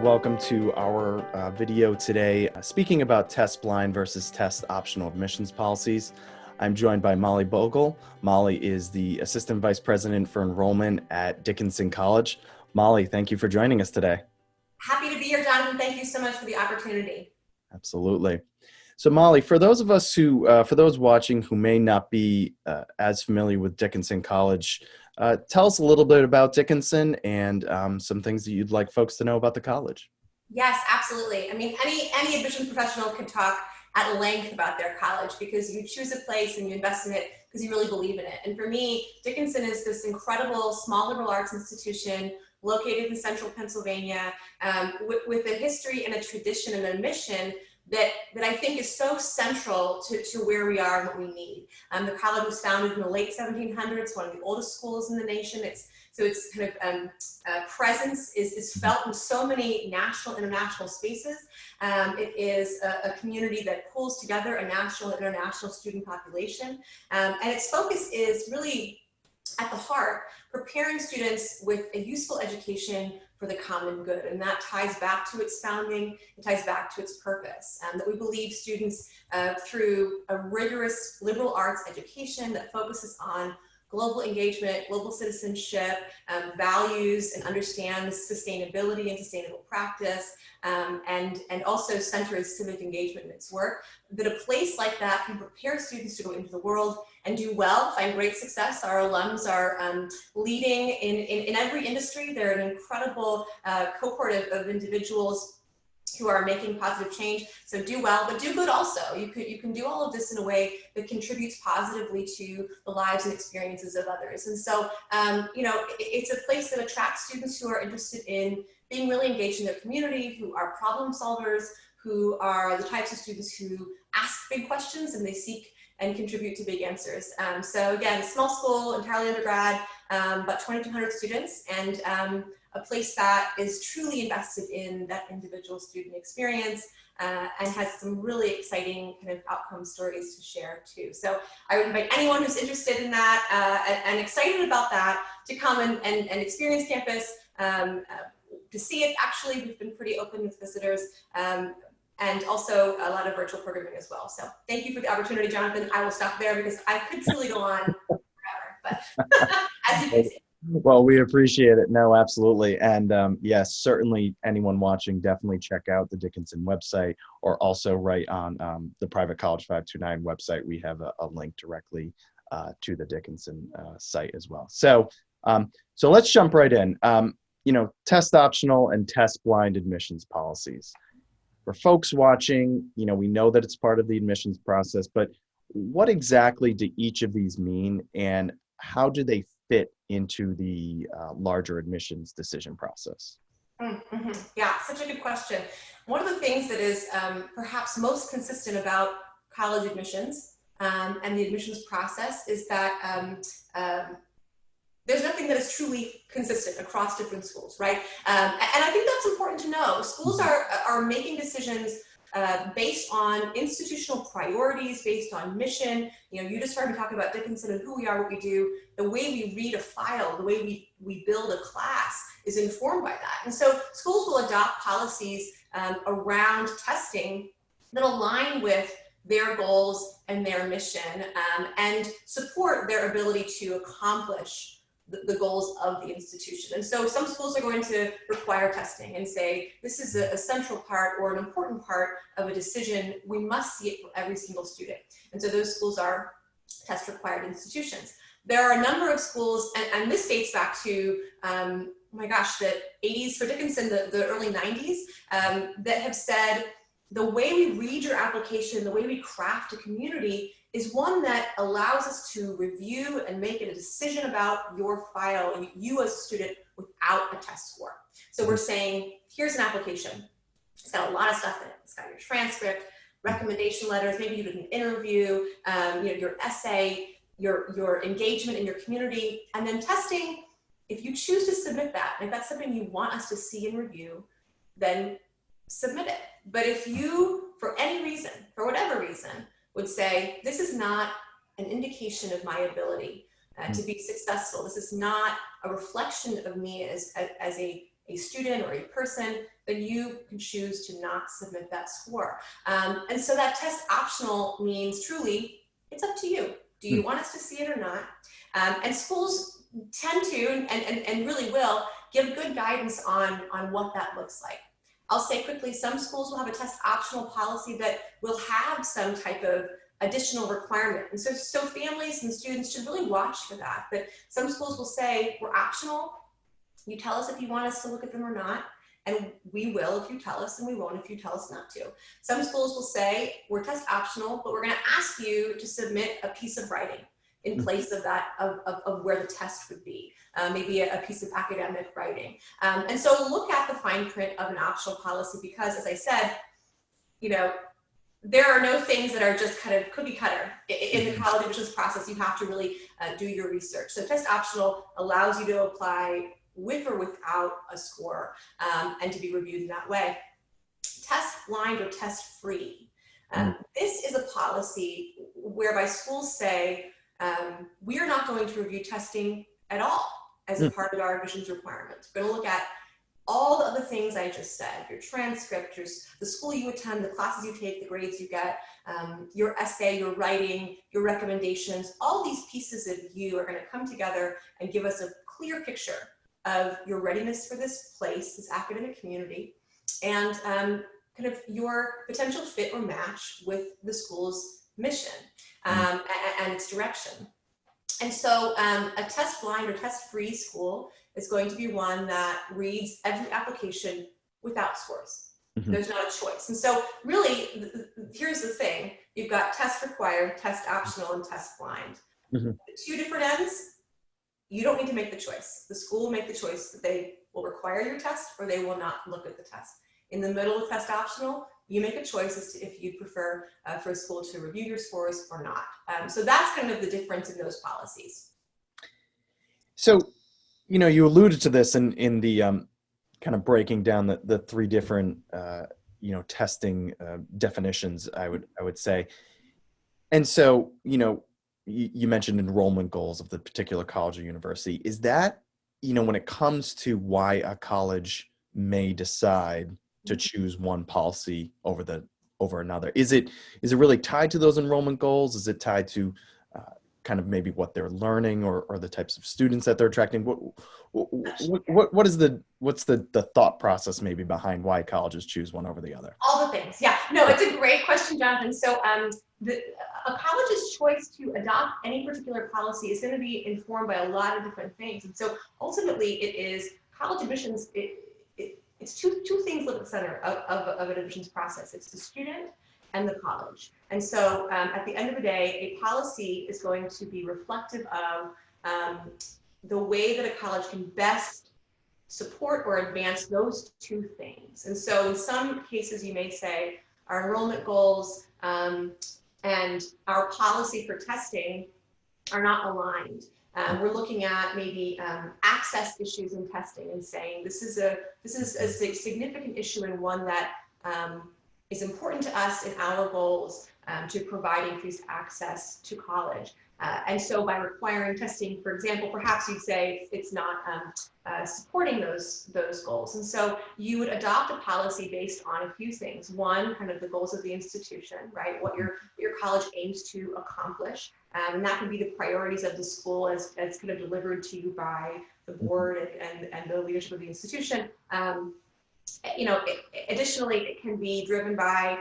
Welcome to our video today, speaking about test blind versus test optional admissions policies. I'm joined by Molly Bogle. Molly is the Assistant Vice President for Enrollment at Dickinson College. Molly, thank you for joining us today. Happy to be here, Jonathan. Thank you so much for the opportunity. Absolutely. So Molly, for those of us who, for those watching who may not be as familiar with Dickinson College, tell us a little bit about Dickinson and some things that you'd like folks to know about the college. Yes, absolutely. I mean, any admissions professional could talk at length about their college because you choose a place and you invest in it because you really believe in it. And for me, Dickinson is this incredible small liberal arts institution located in central Pennsylvania with a history and a tradition and a mission that I think is so central to where we are and what we need. The college was founded in the late 1700s, one of the oldest schools in the nation. So its kind of presence is felt in so many national, international spaces. It is a community that pulls together a national and international student population. And its focus is really at the heart, preparing students with a useful education for the common good. And that ties back to its founding, it ties back to its purpose. That we believe students through a rigorous liberal arts education that focuses on global engagement, global citizenship, values, and understands sustainability and sustainable practice, and also centers civic engagement in its work, that a place like that can prepare students to go into the world and do well, find great success. Our alums are leading in every industry. They're an incredible cohort of individuals who are making positive change. So do well, but do good also. You can do all of this in a way that contributes positively to the lives and experiences of others. And so, it's a place that attracts students who are interested in being really engaged in their community, who are problem solvers, who are the types of students who ask big questions and they seek and contribute to big answers. So again, small school, entirely undergrad, about 2,200 students, and a place that is truly invested in that individual student experience and has some really exciting kind of outcome stories to share too. So I would invite anyone who's interested in that and excited about that to come and experience campus, to see it. Actually, we've been pretty open with visitors. And also a lot of virtual programming as well. So thank you for the opportunity, Jonathan. I will stop there because I could truly go on forever, but as you can see. Well, we appreciate it. No, absolutely. And yes, certainly anyone watching, definitely check out the Dickinson website, or also right on the Private College 529 website. We have a link directly to the Dickinson site as well. So, so let's jump right in. Test optional and test blind admissions policies. For folks watching, we know that it's part of the admissions process, but what exactly do each of these mean, and how do they fit into the larger admissions decision process? Mm-hmm. Yeah, such a good question. One of the things that is perhaps most consistent about college admissions and the admissions process is that there's nothing that is truly consistent across different schools, right? And I think that's important to know. Schools are making decisions based on institutional priorities, based on mission. You just heard me talk about Dickinson and who we are, what we do. The way we read a file, the way we build a class is informed by that. And so schools will adopt policies around testing that align with their goals and their mission and support their ability to accomplish the goals of the institution. And so some schools are going to require testing and say, this is a central part or an important part of a decision. We must see it for every single student. And so those schools are test required institutions. There are a number of schools, and this dates back to, oh my gosh, the 80s for Dickinson, the early 90s, that have said, the way we read your application, the way we craft a community is one that allows us to review and make a decision about your file, you as a student, without a test score. So we're saying, here's an application. It's got a lot of stuff in it. It's got your transcript, recommendation letters, maybe you did an interview, your essay, your engagement in your community, and then testing. If you choose to submit that, and if that's something you want us to see and review, then submit it. But if you, for any reason, for whatever reason, would say, this is not an indication of my ability to be successful. This is not a reflection of me as a a student or a person, then you can choose to not submit that score. And so that test optional means truly, it's up to you. Do you want us to see it or not? And schools tend to, and really will, give good guidance on what that looks like. I'll say quickly, some schools will have a test optional policy that will have some type of additional requirement. And so families and students should really watch for that. But some schools will say, we're optional. You tell us if you want us to look at them or not. And we will if you tell us, and we won't if you tell us not to. Some schools will say, we're test optional, but we're going to ask you to submit a piece of writing in place of that, of where the test would be, maybe a piece of academic writing. And so look at the fine print of an optional policy, because as I said, you know, there are no things that are just kind of cookie cutter. In the college admissions process, you have to really do your research. So test optional allows you to apply with or without a score, and to be reviewed in that way. Test blind or test free. This is a policy whereby schools say, we are not going to review testing at all as a part of our admissions requirements. We're going to look at all the other things I just said, your transcript, the school you attend, the classes you take, the grades you get, your essay, your writing, your recommendations. All these pieces of you are going to come together and give us a clear picture of your readiness for this place, this academic community, and kind of your potential fit or match with the school's mission and its direction. And so a test blind or test free school is going to be one that reads every application without scores. There's not a choice. And so really, here's the thing. You've got test required, test optional, and test blind. The two different ends, you don't need to make the choice. The school will make the choice that they will require your test or they will not look at the test. In the middle of test optional, you make a choice as to if you'd prefer for a school to review your scores or not. So that's kind of the difference in those policies. So, you know, you alluded to this in the kind of breaking down the three different, you know, testing definitions, I would say. And so, you know, you mentioned enrollment goals of the particular college or university. Is that, you know, when it comes to why a college may decide to choose one policy over another, is it really tied to those enrollment goals? Is it tied to kind of maybe what they're learning or the types of students that they're attracting? What's the thought process maybe behind why colleges choose one over the other? All the things. Yeah, no, it's a great question, Jonathan. So a college's choice to adopt any particular policy is going to be informed by a lot of different things. And so ultimately it is college admissions. It's two things live at the center of an admissions process. It's the student and the college. And so at the end of the day, a policy is going to be reflective of the way that a college can best support or advance those two things. And so in some cases, you may say our enrollment goals and our policy for testing are not aligned. We're looking at maybe access issues in testing and saying this is a significant issue and one that is important to us in our goals to provide increased access to college. And so by requiring testing, for example, perhaps you'd say it's not supporting those goals. And so you would adopt a policy based on a few things. One, kind of the goals of the institution, right? What your college aims to accomplish. And that can be the priorities of the school as kind of delivered to you by the board and the leadership of the institution. You know, additionally, it can be driven by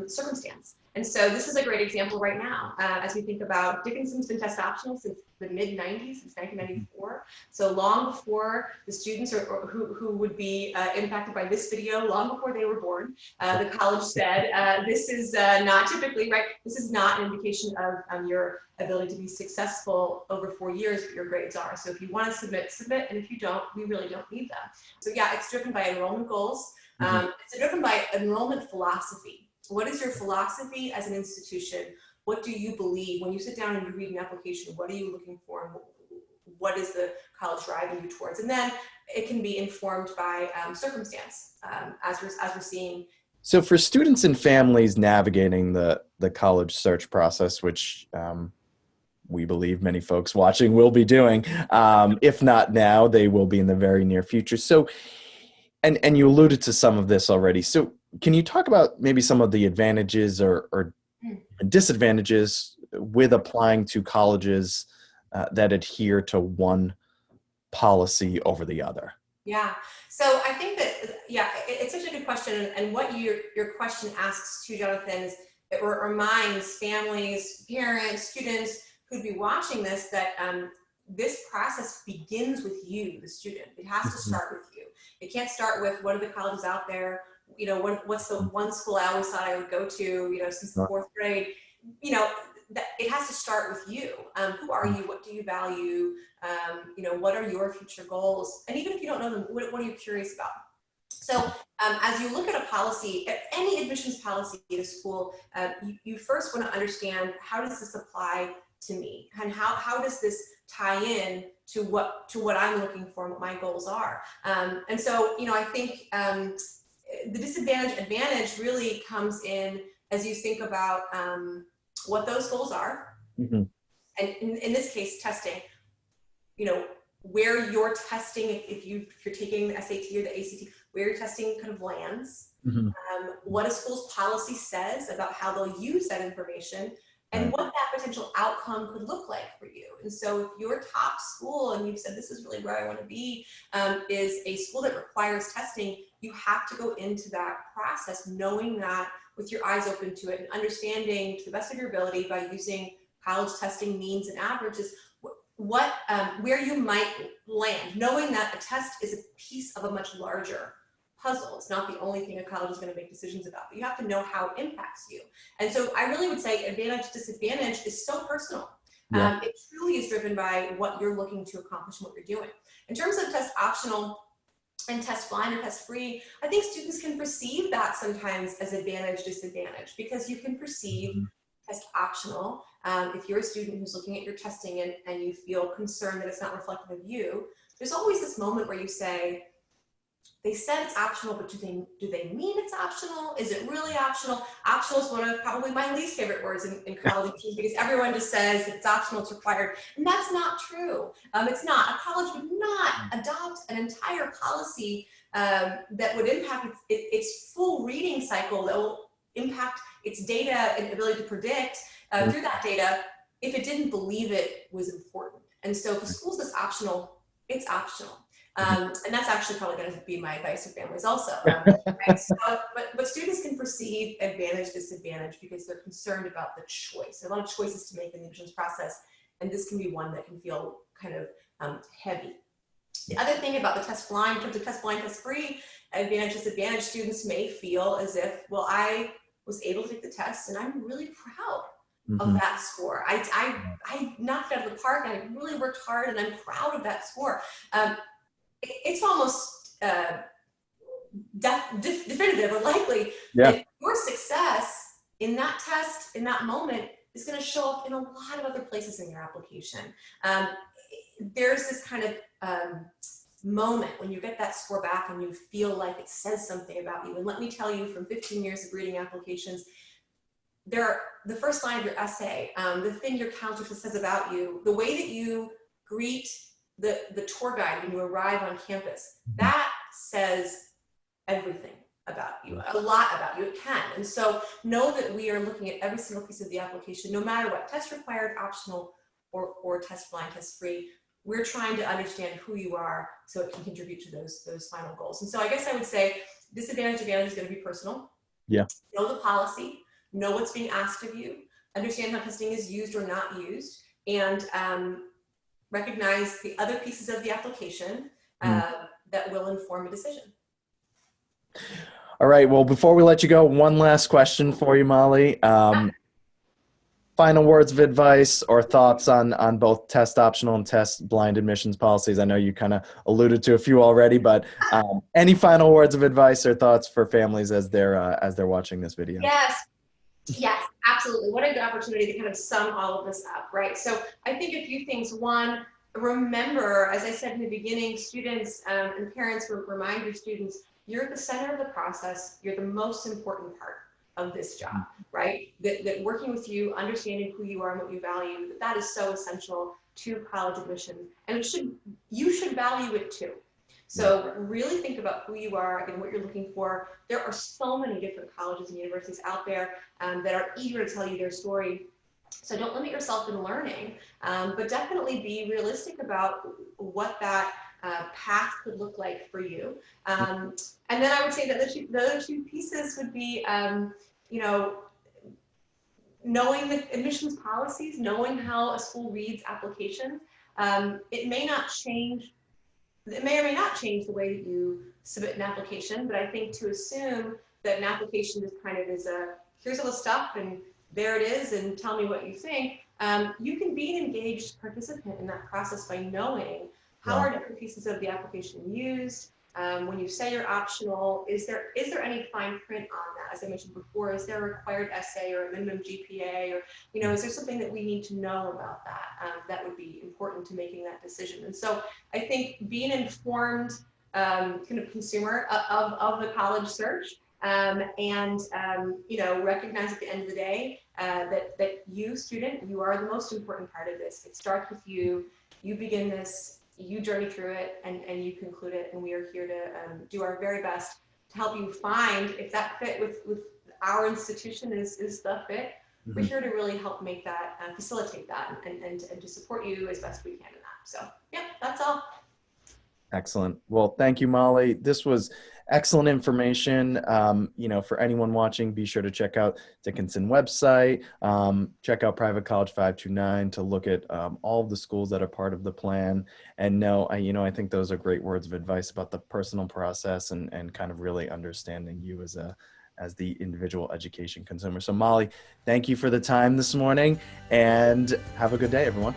circumstance. And so this is a great example right now, as we think about Dickinson's been test optional since the mid-90s, since 1994. So long before the students who would be impacted by this video, long before they were born, the college said, this is not typically, right, this is not an indication of your ability to be successful over 4 years, but your grades are. So if you want to submit, and if you don't, we really don't need them. So yeah, it's driven by enrollment goals. It's driven by enrollment philosophy. What is your philosophy as an institution? What do you believe? When you sit down and you read an application, what are you looking for? And what is the college driving you towards? And then it can be informed by circumstance, as we're seeing. So for students and families navigating the college search process, which we believe many folks watching will be doing, if not now, they will be in the very near future. So And you alluded to some of this already. So can you talk about maybe some of the advantages or disadvantages with applying to colleges that adhere to one policy over the other? Yeah. So I think that, yeah, it's such a good question. And what your question asks too, Jonathan, is it reminds families, parents, students who'd be watching this that this process begins with you, the student. It has to Mhm. start with you. It can't start with what are the colleges out there. What's the one school I always thought I would go to, since the fourth grade. It has to start with you. Who are you? What do you value? What are your future goals? And even if you don't know them, what are you curious about? So as you look at a policy, any admissions policy at a school, you first want to understand, how does this apply to me? And how does this tie in to what I'm looking for and what my goals are? And so, I think the advantage really comes in as you think about what those goals are. Mhm. And in this case, testing, where you're testing, if you're taking the SAT or the ACT, where your testing kind of lands, Mhm. what a school's policy says about how they'll use that information, and Right. what that potential outcome could look like for you. And so if your top school, and you've said this is really where I want to be, is a school that requires testing, you have to go into that process knowing that, with your eyes open to it and understanding to the best of your ability by using college testing means and averages, where you might land, knowing that a test is a piece of a much larger puzzle. It's not the only thing a college is going to make decisions about, but you have to know how it impacts you. And so I really would say advantage, disadvantage is so personal. Yeah. It truly is driven by what you're looking to accomplish and what you're doing. In terms of test optional and test blind or test free, I think students can perceive that sometimes as advantage, disadvantage, because you can perceive Mhm. test optional. If you're a student who's looking at your testing and you feel concerned that it's not reflective of you, there's always this moment where you say, they said it's optional, but do they mean it's optional? Is it really optional? Optional is one of probably my least favorite words in college, because everyone just says it's optional, it's required. And that's not true. It's not. A college would not adopt an entire policy that would impact its full reading cycle, that will impact its data and ability to predict through that data, if it didn't believe it was important. And so if a school says optional, it's optional. And that's actually probably going to be my advice to families also. Right? So, but students can perceive advantage, disadvantage, because they're concerned about the choice. There are a lot of choices to make in the admissions process, and this can be one that can feel kind of heavy. The other thing about the test blind, in terms of test blind, test free, advantage, disadvantage, students may feel as if, well, I was able to take the test and I'm really proud of Mhm. that score. I knocked it out of the park, and I really worked hard, and I'm proud of that score. It's almost definitive or likely Yeah. that your success in that test, in that moment, is going to show up in a lot of other places in your application. There's this kind of moment when you get that score back and you feel like it says something about you. And let me tell you, from 15 years of reading applications, the first line of your essay, the thing your counselor says about you, the way that you greet the tour guide when you arrive on campus, that says everything about you, a lot about you. It can. And so know that we are looking at every single piece of the application, no matter what, test required, optional, or test blind, test free. We're trying to understand who you are so it can contribute to those final goals. And so I guess I would say disadvantage, advantage is going to be personal. Yeah. Know the policy, know what's being asked of you, understand how testing is used or not used, and recognize the other pieces of the application that will inform a decision. All right. Well, before we let you go, one last question for you, Molly. Final words of advice or thoughts on both test optional and test blind admissions policies. I know you kind of alluded to a few already, but any final words of advice or thoughts for families as they're watching this video? Yes, absolutely. What a good opportunity to kind of sum all of this up, right? So I think a few things. One, remember, as I said in the beginning, students and parents, remind your students, you're at the center of the process. You're the most important part of this job, right? That working with you, understanding who you are and what you value, that is so essential to college admission. And you should value it too. Right. So really think about who you are and what you're looking for. There are so many different colleges and universities out there that are eager to tell you their story. So don't limit yourself in learning, but definitely be realistic about what that path could look like for you. And then I would say that the other two pieces would be, you know, knowing the admissions policies, knowing how a school reads applications. It may not change, it may or may not change the way that you submit an application, but I think to assume that an application just kind of is a, here's all the stuff and there it is and tell me what you think. You can be an engaged participant in that process by knowing how Right. are different pieces of the application used. When you say you're optional, is there any fine print on that? As I mentioned before, is there a required essay or a minimum GPA, or is there something that we need to know about that that would be important to making that decision? And so I think being informed kind of consumer of the college search, recognize at the end of the day that you, student, you are the most important part of this. It starts with you. You begin this, you journey through it, and you conclude it. And we are here to do our very best to help you find if that fit with our institution is the fit. We're here to really help make that, facilitate that, and to support you as best we can in that. So, yeah, that's all. Excellent. Well, thank you, Molly. This was excellent information. For anyone watching, be sure to check out Dickinson website. Check out Private College 529 to look at all of the schools that are part of the plan. And I think those are great words of advice about the personal process and kind of really understanding you as the individual education consumer. So, Molly, thank you for the time this morning, and have a good day, everyone.